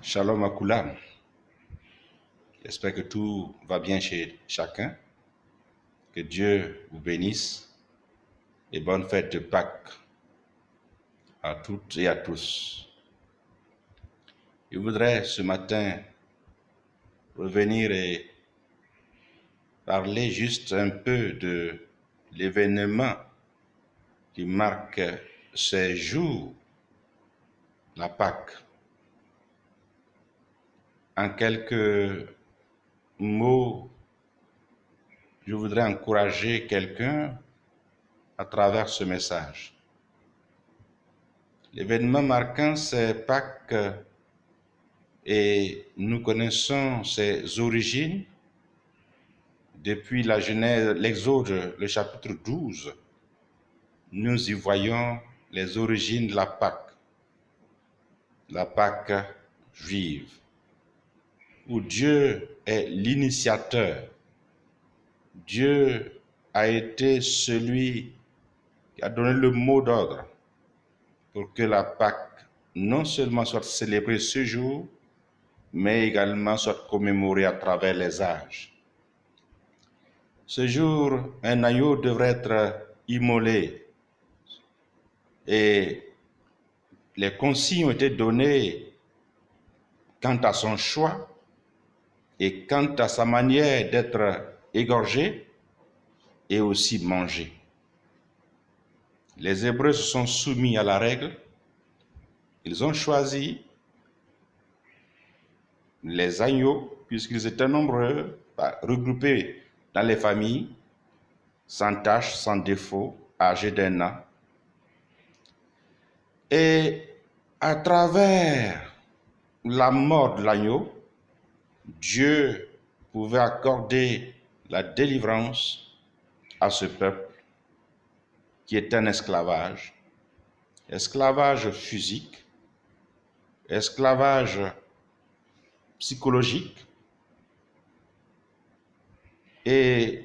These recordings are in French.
Shalom Akulam. J'espère que tout va bien chez chacun. Que Dieu vous bénisse et bonne fête de Pâques à toutes et à tous. Je voudrais ce matin revenir et parler juste un peu de l'événement qui marque ces jours, la Pâques. En quelques mots, je voudrais encourager quelqu'un à travers ce message. L'événement marquant, c'est Pâques et nous connaissons ses origines depuis la Genèse, l'Exode, le chapitre 12. Nous y voyons les origines de la Pâque juive, où Dieu est l'initiateur. Dieu a été celui qui a donné le mot d'ordre pour que la Pâque non seulement soit célébrée ce jour, mais également soit commémorée à travers les âges. Ce jour, un agneau devrait être immolé et les consignes ont été données quant à son choix et quant à sa manière d'être égorgé et aussi mangé. Les Hébreux se sont soumis à la règle. Ils ont choisi les agneaux, puisqu'ils étaient nombreux, regroupés dans les familles, sans tache, sans défaut, âgés d'un an. Et à travers la mort de l'agneau, Dieu pouvait accorder la délivrance à ce peuple qui était en esclavage physique, esclavage psychologique, et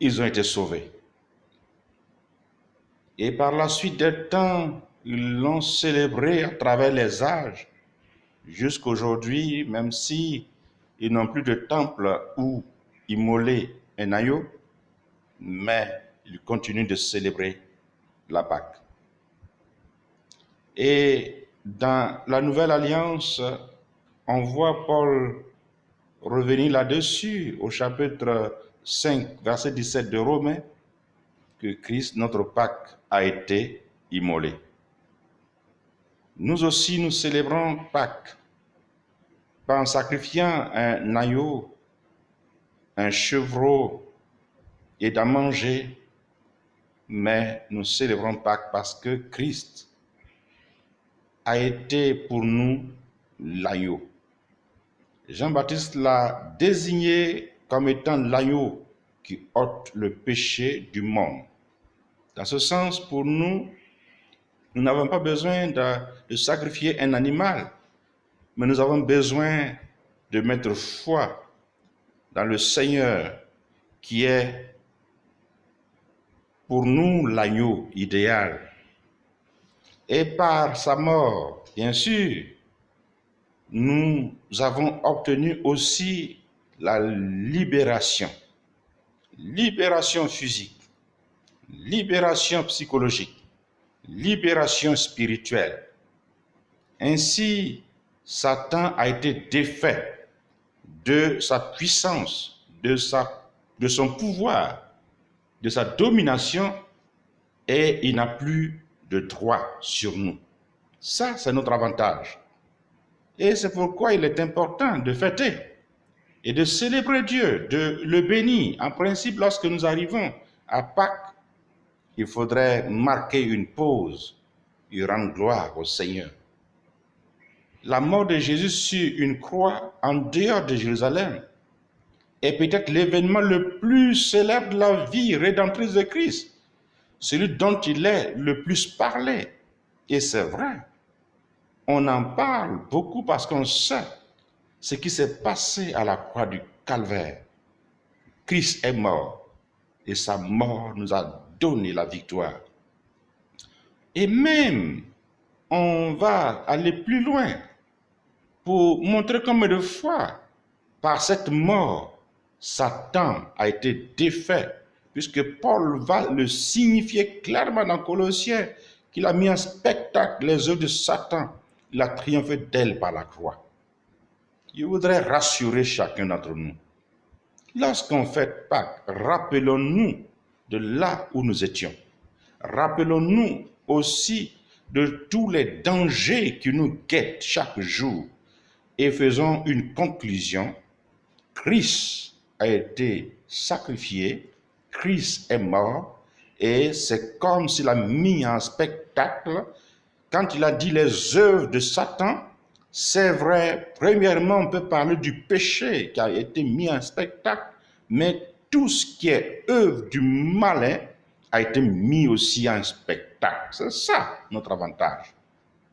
ils ont été sauvés. Et par la suite des temps, ils l'ont célébré à travers les âges, jusqu'aujourd'hui, même si ils n'ont plus de temple où immoler un agneau, mais ils continuent de célébrer la Pâque. Et dans la Nouvelle Alliance, on voit Paul revenir là-dessus au chapitre 5, verset 17 de Romains, que Christ, notre Pâque, a été immolé. Nous aussi, nous célébrons Pâques en sacrifiant un agneau, un chevreau et d'en manger, mais nous célébrons Pâques parce que Christ a été pour nous l'agneau. Jean-Baptiste l'a désigné comme étant l'agneau qui ôte le péché du monde. Dans ce sens, pour nous, nous n'avons pas besoin de sacrifier un animal, mais nous avons besoin de mettre foi dans le Seigneur qui est pour nous l'agneau idéal. Et par sa mort, bien sûr, nous avons obtenu aussi la libération. Libération physique, libération psychologique, libération spirituelle. Ainsi, Satan a été défait de sa puissance, de son pouvoir, de sa domination, et il n'a plus de droit sur nous. Ça, c'est notre avantage. Et c'est pourquoi il est important de fêter et de célébrer Dieu, de le bénir. En principe, lorsque nous arrivons à Pâques, il faudrait marquer une pause et rendre gloire au Seigneur. La mort de Jésus sur une croix en dehors de Jérusalem est peut-être l'événement le plus célèbre de la vie rédemptrice de Christ, celui dont il est le plus parlé. Et c'est vrai, on en parle beaucoup parce qu'on sait ce qui s'est passé à la croix du Calvaire. Christ est mort et sa mort nous a donné la victoire. Et même, on va aller plus loin. pour montrer combien de fois, par cette mort, Satan a été défait, puisque Paul va le signifier clairement dans Colossiens, qu'il a mis en spectacle les œuvres de Satan. Il a triomphé d'elle par la croix. Je voudrais rassurer chacun d'entre nous. Lorsqu'on fait Pâques, rappelons-nous de là où nous étions. Rappelons-nous aussi de tous les dangers qui nous guettent chaque jour et faisons une conclusion. Christ a été sacrifié, Christ est mort et c'est comme s'il a mis en spectacle quand il a dit les œuvres de Satan. C'est vrai, premièrement, on peut parler du péché qui a été mis en spectacle, mais tout ce qui est œuvre du malin a été mis aussi en spectacle. C'est ça notre avantage.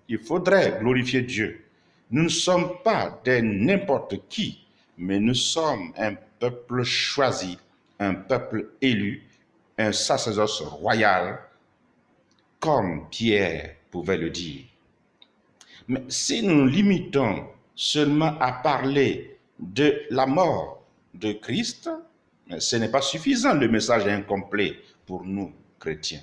Il faudrait glorifier Dieu. Nous ne sommes pas des n'importe qui, mais nous sommes un peuple choisi, un peuple élu, un sacerdoce royal, comme Pierre pouvait le dire. Mais si nous nous limitons seulement à parler de la mort de Christ, ce n'est pas suffisant, le message est incomplet pour nous, chrétiens.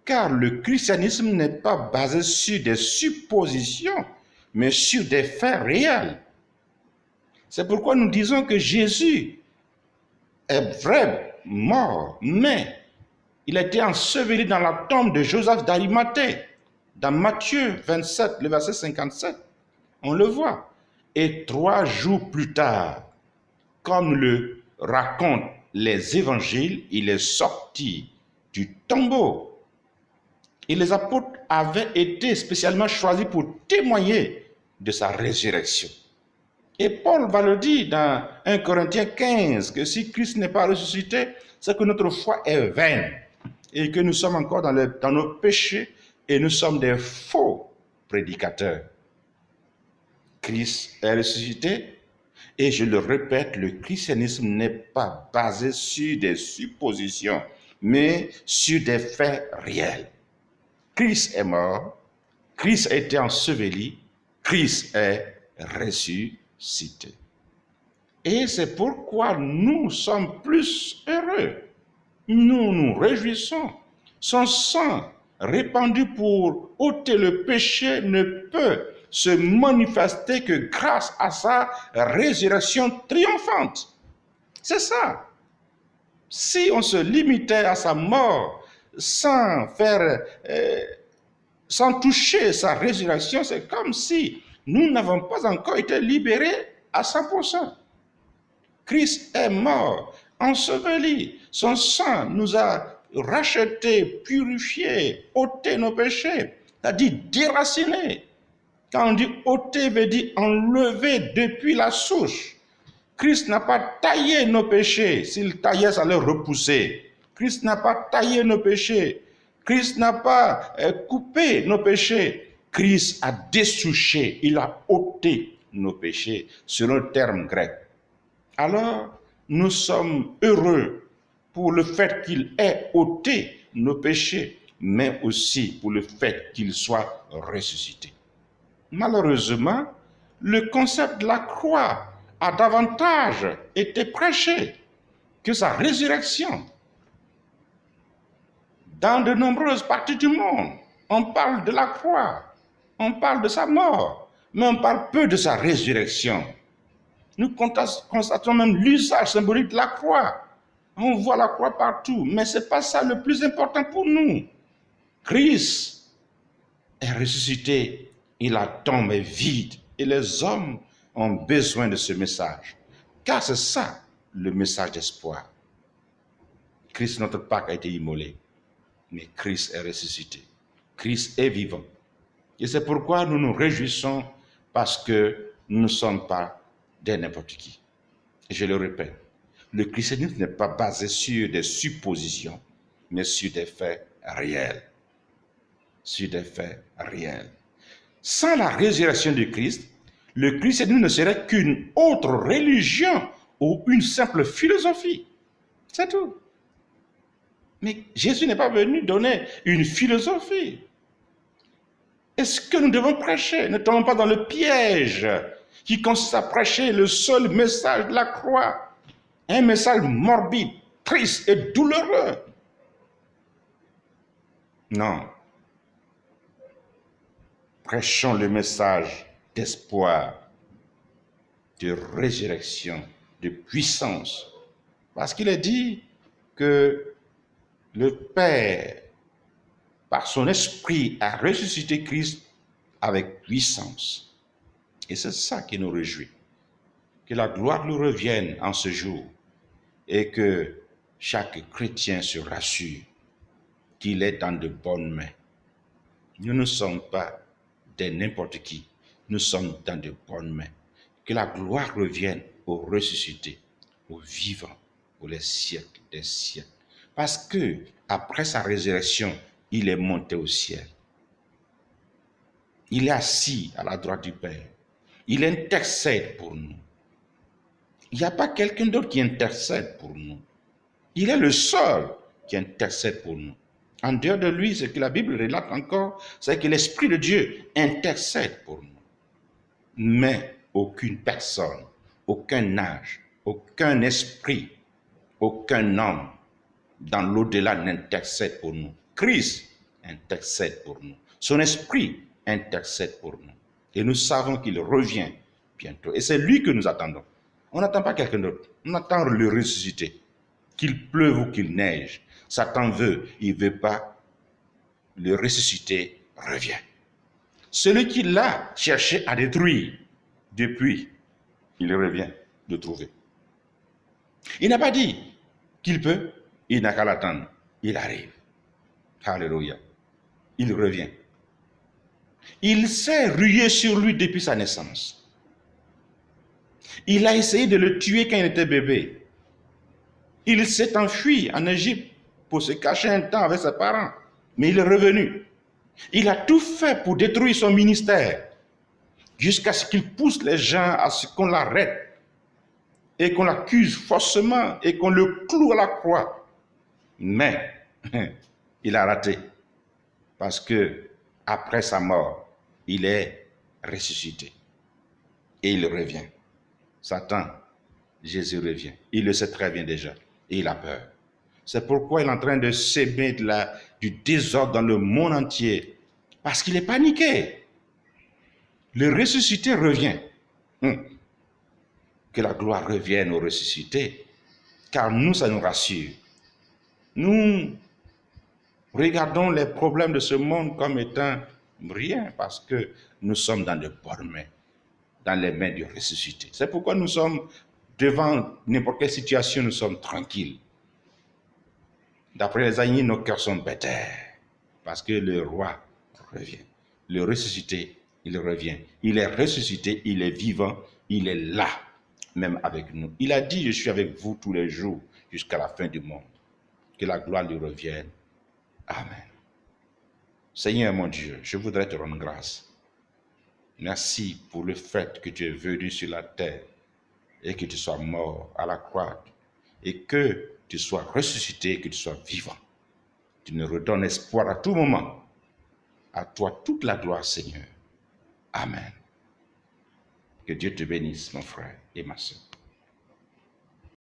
Car le christianisme n'est pas basé sur des suppositions, mais sur des faits réels. C'est pourquoi nous disons que Jésus est vrai mort, mais il a été enseveli dans la tombe de Joseph d'Arimathée. Dans Matthieu 27, le verset 57, on le voit. Et 3 jours plus tard, comme le racontent les évangiles, il est sorti du tombeau. Et les apôtres avaient été spécialement choisis pour témoigner de sa résurrection. Et Paul va le dire dans 1 Corinthiens 15, que si Christ n'est pas ressuscité, c'est que notre foi est vaine et que nous sommes encore dans nos péchés et nous sommes des faux prédicateurs. Christ est ressuscité et je le répète, le christianisme n'est pas basé sur des suppositions, mais sur des faits réels. Christ est mort, Christ a été enseveli, Christ est ressuscité. Et c'est pourquoi nous sommes plus heureux. Nous nous réjouissons. Son sang répandu pour ôter le péché ne peut se manifester que grâce à sa résurrection triomphante. C'est ça. Si on se limitait à sa mort sans toucher sa résurrection, c'est comme si nous n'avons pas encore été libérés à 100%. Christ est mort, enseveli. Son sang nous a rachetés, purifiés, ôtés nos péchés, c'est-à-dire déracinés. Quand on dit ôter, veut dire enlever depuis la souche. Christ n'a pas taillé nos péchés. S'il taillait, ça allait repousser. Christ n'a pas taillé nos péchés. Christ n'a pas coupé nos péchés. Christ a dessouché, il a ôté nos péchés, selon le terme grec. Alors, nous sommes heureux pour le fait qu'il ait ôté nos péchés, mais aussi pour le fait qu'il soit ressuscité. Malheureusement, le concept de la croix a davantage été prêché que sa résurrection. Dans de nombreuses parties du monde, on parle de la croix, on parle de sa mort, mais on parle peu de sa résurrection. Nous constatons même l'usage symbolique de la croix. On voit la croix partout, mais ce n'est pas ça le plus important pour nous. Christ est ressuscité et la tombe est vide. Et les hommes ont besoin de ce message. Car c'est ça le message d'espoir. Christ, notre Pâque, a été immolé. Mais Christ est ressuscité. Christ est vivant. Et c'est pourquoi nous nous réjouissons parce que nous ne sommes pas de n'importe qui. Et je le répète, le christianisme n'est pas basé sur des suppositions, mais sur des faits réels. Sur des faits réels. Sans la résurrection de Christ, le christianisme ne serait qu'une autre religion ou une simple philosophie. C'est tout. Mais Jésus n'est pas venu donner une philosophie. est-ce que nous devons prêcher? Ne tombons pas dans le piège qui consiste à prêcher le seul message de la croix. Un message morbide, triste et douloureux. Non. Prêchons le message d'espoir, de résurrection, de puissance. Parce qu'il est dit que le Père, par son esprit, a ressuscité Christ avec puissance. Et c'est ça qui nous réjouit. Que la gloire nous revienne en ce jour et que chaque chrétien se rassure qu'il est dans de bonnes mains. Nous ne sommes pas de n'importe qui, nous sommes dans de bonnes mains. Que la gloire revienne aux ressuscités, aux vivants, pour les siècles des siècles. Parce que après sa résurrection, il est monté au ciel. Il est assis à la droite du Père. Il intercède pour nous. Il n'y a pas quelqu'un d'autre qui intercède pour nous. Il est le seul qui intercède pour nous. En dehors de lui, ce que la Bible relate encore, c'est que l'Esprit de Dieu intercède pour nous. Mais aucune personne, aucun âge, aucun esprit, aucun homme dans l'au-delà n'intercède pour nous. Christ intercède pour nous. Son esprit intercède pour nous. Et nous savons qu'il revient bientôt. Et c'est lui que nous attendons. On n'attend pas quelqu'un d'autre. On attend le ressuscité. Qu'il pleuve ou qu'il neige. Satan veut, il ne veut pas. Le ressuscité revient. Celui qui l'a cherché à détruire, depuis, il revient de trouver. Il n'a pas dit qu'il peut, il n'a qu'à l'attendre. Il arrive. Alléluia. Il revient. Il s'est rué sur lui depuis sa naissance. Il a essayé de le tuer quand il était bébé. Il s'est enfui en Égypte pour se cacher un temps avec ses parents. Mais il est revenu. Il a tout fait pour détruire son ministère. Jusqu'à ce qu'il pousse les gens à ce qu'on l'arrête. Et qu'on l'accuse faussement. Et qu'on le cloue à la croix. Mais, il a raté. Parce que, après sa mort, il est ressuscité. Et il revient. Satan, Jésus revient. Il le sait très bien déjà. Et il a peur. C'est pourquoi il est en train de s'aimer du désordre dans le monde entier. Parce qu'il est paniqué. Le ressuscité revient. Que la gloire revienne au ressuscité. Car nous, ça nous rassure. Nous regardons les problèmes de ce monde comme étant rien. Parce que nous sommes dans de bonnes mains. Dans les mains du ressuscité. C'est pourquoi nous sommes devant n'importe quelle situation, nous sommes tranquilles. D'après les aïeux, nos cœurs sont bêtés. Parce que le roi revient. Le ressuscité, il revient. Il est ressuscité, il est vivant, il est là, même avec nous. Il a dit, je suis avec vous tous les jours jusqu'à la fin du monde. Que la gloire lui revienne. Amen. Seigneur mon Dieu, je voudrais te rendre grâce. Merci pour le fait que tu es venu sur la terre et que tu sois mort à la croix et que tu sois ressuscité et que tu sois vivant. Tu nous redonnes espoir à tout moment. À toi toute la gloire, Seigneur. Amen. Que Dieu te bénisse, mon frère et ma soeur.